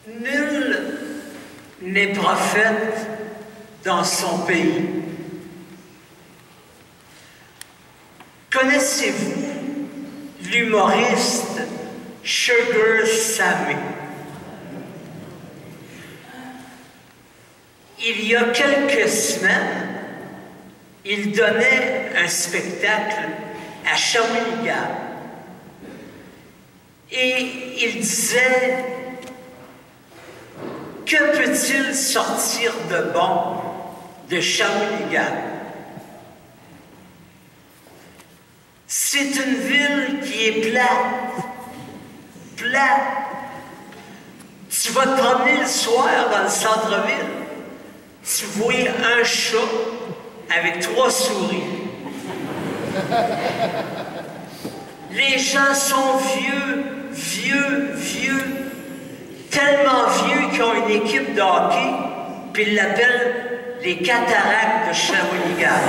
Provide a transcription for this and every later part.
Nul n'est prophète dans son pays. Connaissez-vous l'humoriste Sugar Sammy? Il y a quelques semaines, il donnait un spectacle à Shawinigan. Et il disait: que peut-il sortir de bon de Shawinigan? C'est une ville qui est plate. Tu vas te promener le soir dans le centre-ville, tu vois un chat avec 3 souris. Les gens sont vieux, tellement vieux qu'ils ont une équipe de hockey, puis ils l'appellent les cataractes de Shawinigan.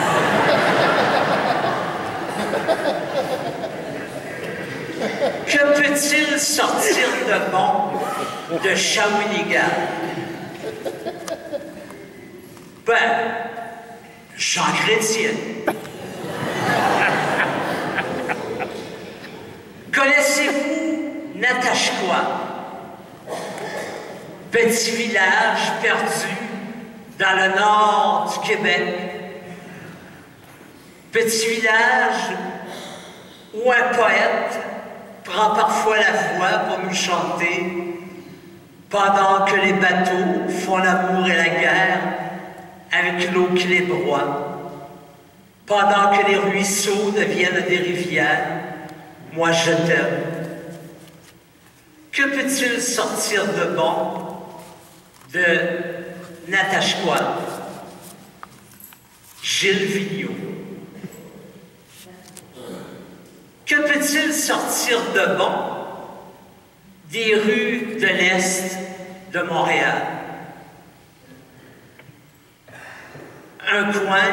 Que peut-il sortir de bon de Shawinigan? Ben, Jean Chrétien. Connaissez-vous Natashquan? Petit village perdu dans le nord du Québec. Petit village où un poète prend parfois la voix pour nous chanter pendant que les bateaux font l'amour et la guerre avec l'eau qui les broie, pendant que les ruisseaux deviennent des rivières. Moi je t'aime. Que peut-il sortir de bon de Natashquan? Gilles Vigneault. Que peut-il sortir de bon des rues de l'Est de Montréal? Un coin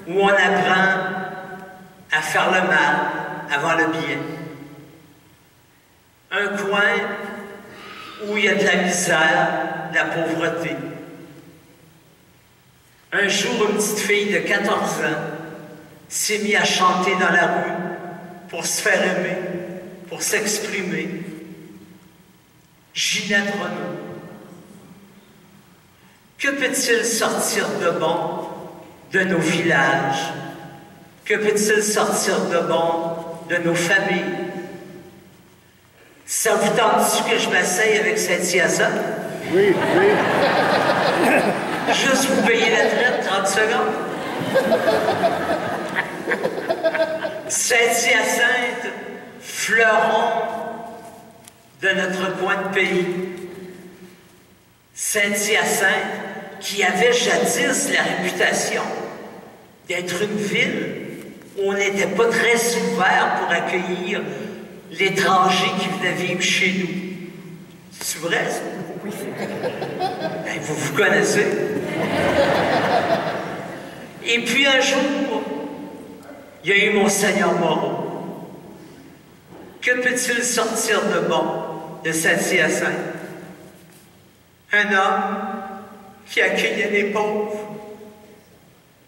où on apprend à faire le mal avant le bien. Un coin où il y a de la misère, de la pauvreté. Un jour, une petite fille de 14 ans s'est mise à chanter dans la rue pour se faire aimer, pour s'exprimer. Ginette Renaud. Que peut-il sortir de bon de nos villages? Que peut-il sortir de bon de nos familles? Ça vous tente-tu que je m'asseye avec Saint-Hyacinthe? Oui. Juste vous payer la traite, 30 secondes. Saint-Hyacinthe, fleuron de notre coin de pays. Saint-Hyacinthe, qui avait jadis la réputation d'être une ville où on n'était pas très ouvert pour accueillir l'étranger qui venait vivre chez nous. C'est vrai, ça? Ben, vous connaissez. Et puis un jour, il y a eu Monseigneur Moreau. Que peut-il sortir de bon de Saint-Hyacinthe? Un homme qui accueillait les pauvres.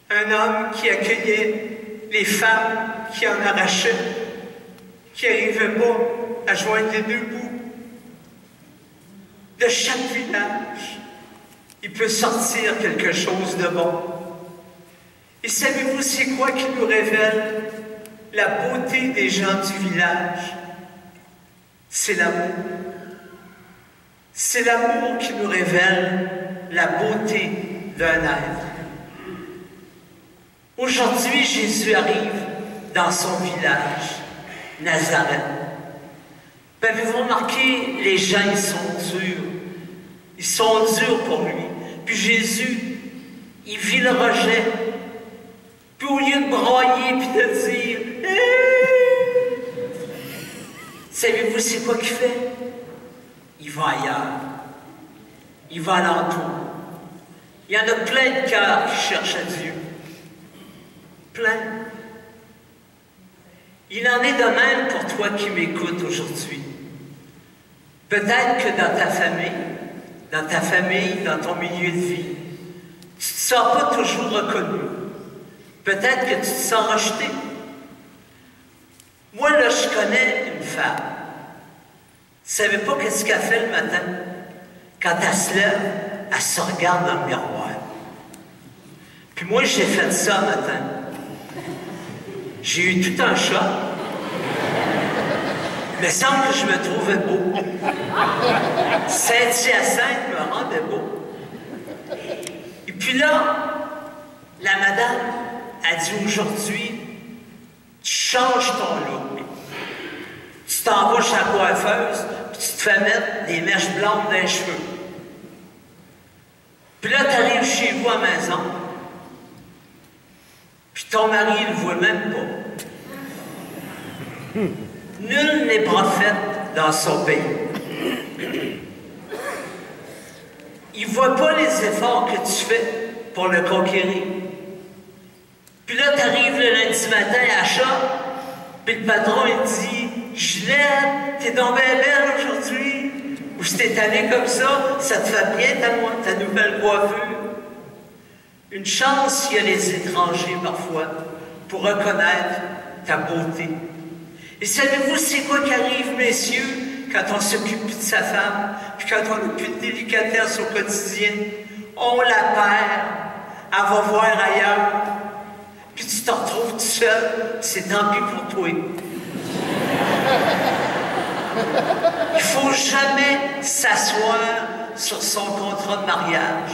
Un homme qui accueillait les femmes qui en arrachaient, qui n'arrivaient pas à joindre les deux bouts. De chaque village, il peut sortir quelque chose de bon. Et savez-vous c'est quoi qui nous révèle la beauté des gens du village? C'est l'amour. C'est l'amour qui nous révèle la beauté d'un être. Aujourd'hui, Jésus arrive dans son village, Nazareth. Avez-vous remarqué, les gens, ils sont durs. Ils sont durs pour lui. Puis Jésus, il vit le rejet. Puis au lieu de broyer puis de dire savez-vous c'est quoi qu'il fait? Il va ailleurs. Il va alentour. Il y en a plein de cœurs qui cherchent à Dieu. Plein. Il en est de même pour toi qui m'écoutes aujourd'hui. Peut-être que dans ta famille, dans ta famille, dans ton milieu de vie, tu ne te sens pas toujours reconnu. Peut-être que tu te sens rejeté. Moi, là, je connais une femme. Tu ne savais pas qu'est-ce qu'elle fait le matin? Quand elle se lève, elle se regarde dans le miroir. Puis moi, j'ai fait ça le matin. J'ai eu tout un choc. Il me semble que je me trouvais beau. Saint-Hyacinthe me rendait beau. Et puis là, la madame a dit aujourd'hui, tu changes ton look. Tu t'en vas chez la coiffeuse, puis tu te fais mettre des mèches blanches dans les cheveux. Puis là, tu arrives chez vous à la maison, puis ton mari, il ne le voit même pas. Nul n'est prophète dans son pays. Il ne voit pas les efforts que tu fais pour le conquérir. Puis là, tu arrives le lundi matin à l'achat, puis le patron, il dit « Ginette, t'es donc bien belle aujourd'hui. » Ou si t'es allé comme ça te fait bien ta nouvelle coiffure. Une chance, il y a les étrangers parfois pour reconnaître ta beauté. Et savez-vous c'est quoi qui arrive, messieurs, quand on s'occupe de sa femme, puis quand on n'a plus de délicatesse au quotidien? On la perd, elle va voir ailleurs, puis tu te retrouves tout seul, c'est tant pis pour toi. Il ne faut jamais s'asseoir sur son contrat de mariage.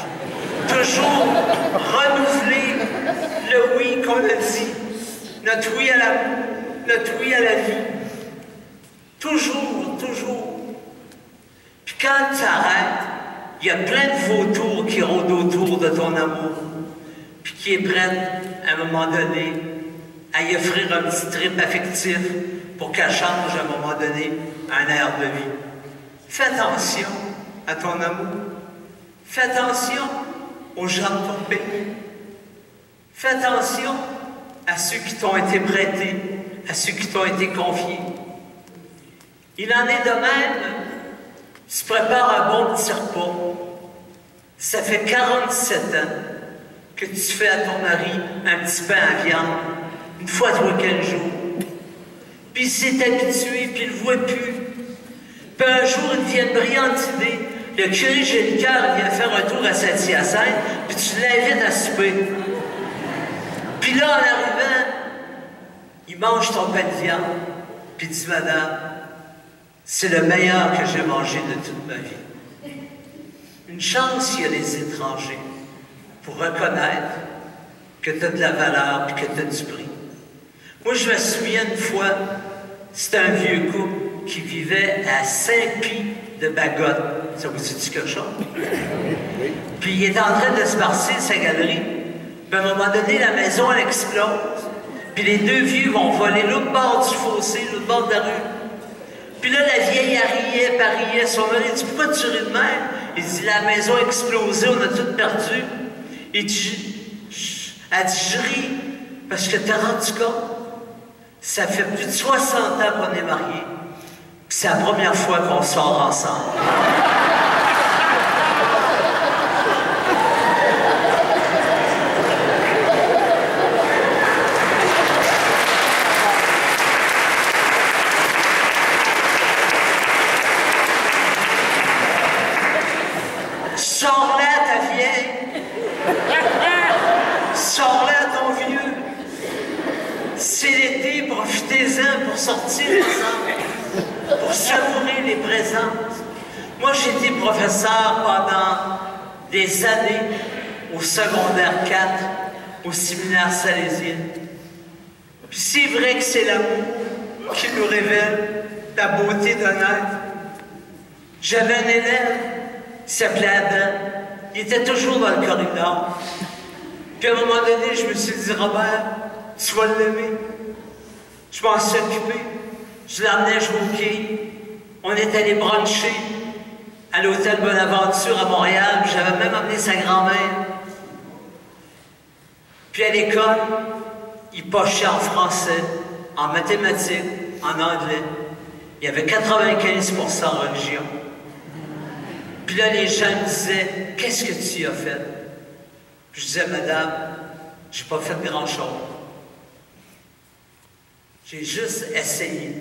Toujours renouveler le oui qu'on a dit, notre oui à l'amour, notre oui à la vie. Toujours, toujours. Puis quand tu arrêtes, il y a plein de vautours qui rôdent autour de ton amour, puis qui est prête, à un moment donné, à y offrir un petit trip affectif pour qu'elle change, à un moment donné, un air de vie. Fais attention à ton amour. Fais attention aux gens de ton pays. Fais attention à ceux qui t'ont été prêtés, à ceux qui t'ont été confiés. Il en est de même, tu prépares un bon petit repas. Ça fait 47 ans que tu fais à ton mari un petit pain à viande, une fois tous les 15 jours. Puis il s'est habitué, puis il ne le voit plus. Puis un jour, il devient une brillante idée. Le curé Gélicoeur vient faire un tour à Saint-Hyacinthe, puis tu l'invites à souper. Puis là, en arrivant, il mange ton pain de viande, puis il dit « Madame, c'est le meilleur que j'ai mangé de toute ma vie. » Une chance, il y a les étrangers pour reconnaître que tu as de la valeur et que tu as du prix. Moi, je me souviens une fois, c'était un vieux couple qui vivait à Saint-Pie de Bagotte. Ça vous dit quelque chose? Puis il est en train de se partir sa galerie. Puis à un moment donné, la maison, elle explose. Puis les deux vieux vont voler l'autre bord du fossé, l'autre bord de la rue. Puis là, la vieille, elle riait, pariait. Son mari dit « Pourquoi tu ris de même? » Il dit « La maison a explosé, on a tout perdu. » Il dit « Elle dit « Je ris parce que t'as rendu compte. Ça fait plus de 60 ans qu'on est mariés. Puis c'est la première fois qu'on sort ensemble. » Sors-la ta vieille. Sors-la ton vieux. C'est l'été, profitez-en pour sortir ensemble, pour savourer les présences. Moi, j'ai été professeur pendant des années au secondaire 4, au séminaire salésien. Puis c'est vrai que c'est l'amour qui nous révèle la beauté d'un être. J'avais un élève qui s'appelait Adam. Il était toujours dans le corridor. Puis à un moment donné, je me suis dit, Robert, tu vas l'aimer. Je m'en suis occupé. Je l'emmenais jouer au quai. On est allé bruncher à l'hôtel Bonaventure à Montréal. J'avais même amené sa grand-mère. Puis à l'école, il pochait en français, en mathématiques, en anglais. Il y avait 95% en religion. Puis là, les gens me disaient, qu'est-ce que tu as fait? Puis je disais, madame, j'ai pas fait grand-chose. J'ai juste essayé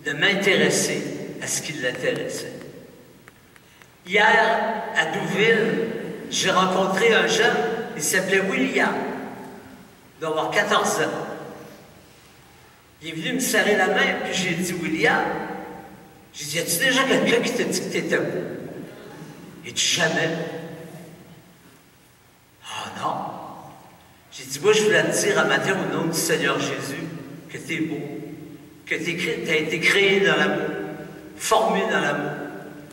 de m'intéresser à ce qui l'intéressait. Hier, à Douville, j'ai rencontré un jeune, il s'appelait William. Il doit avoir 14 ans. Il est venu me serrer la main, puis j'ai dit, William, j'ai dit, y a-tu déjà quelqu'un qui t'a dit que t'étais beau? Il dit, jamais. Ah non. J'ai dit, moi, je voulais te dire à matin au nom du Seigneur Jésus que t'es beau, que t'as été créé dans l'amour, formé dans l'amour,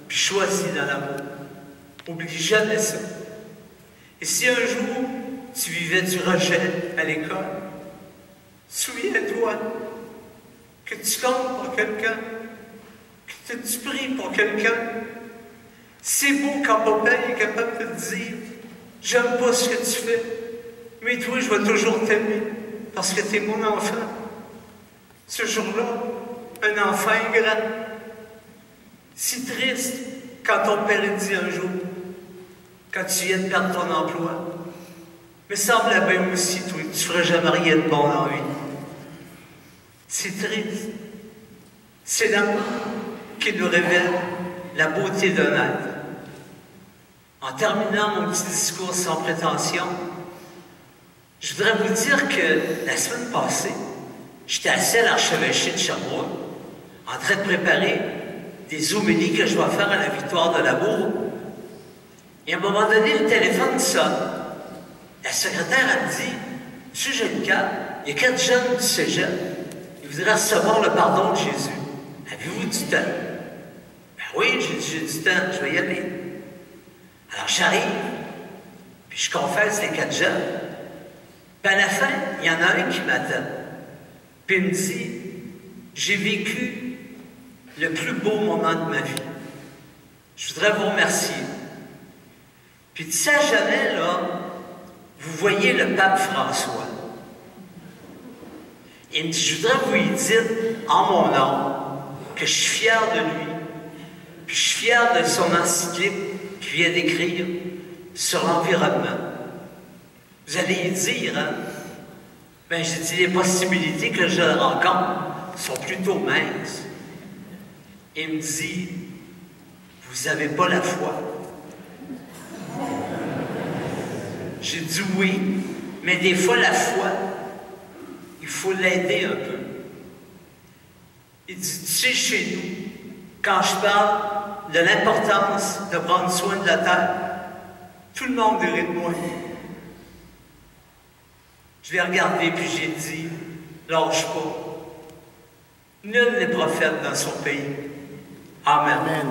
puis choisi dans l'amour. Oublie jamais ça. Et si un jour, tu vivais du rejet à l'école, souviens-toi que tu comptes pour quelqu'un, que tu pries pour quelqu'un. C'est beau quand papa est capable de te dire « J'aime pas ce que tu fais, mais toi, je vais toujours t'aimer parce que tu es mon enfant. » Ce jour-là, un enfant ingrat. Si triste quand ton père dit un jour, quand tu viens de perdre ton emploi, mais semble bien aussi, toi, que tu ferais jamais rien de bon dans la vie. C'est triste. C'est l'amour qui nous révèle la beauté d'un être. En terminant mon petit discours sans prétention, je voudrais vous dire que la semaine passée, j'étais assis à l'archevêché de Sherbrooke, en train de préparer des homélies que je dois faire à la victoire de l'amour. Et à un moment donné, le téléphone sonne. La secrétaire a dit, « Monsieur Gélicat, il y a 4 jeunes du cégep. Ils voudraient recevoir le pardon de Jésus. Avez-vous du temps? » Ben oui, j'ai du temps, je vais y aller. Alors j'arrive, puis je confesse les 4 jeunes. Puis à la fin, il y en a un qui m'attend. Puis il me dit, « J'ai vécu le plus beau moment de ma vie. Je voudrais vous remercier. » Puis tu sais, jamais, là, vous voyez le pape François. Il me dit, je voudrais vous lui dire en mon nom que je suis fier de lui, puis je suis fier de son encyclique qu'il vient d'écrire sur l'environnement. Vous allez y dire, hein? Ben, j'ai dit, les possibilités que je rencontre sont plutôt minces. Il me dit, vous n'avez pas la foi. J'ai dit oui, mais des fois la foi, il faut l'aider un peu. Il dit, tu sais, chez nous, quand je parle de l'importance de prendre soin de la terre, tout le monde rit de moi. Je l'ai regardé puis j'ai dit, lâche pas. Nul n'est prophète dans son pays. Amen. Amen.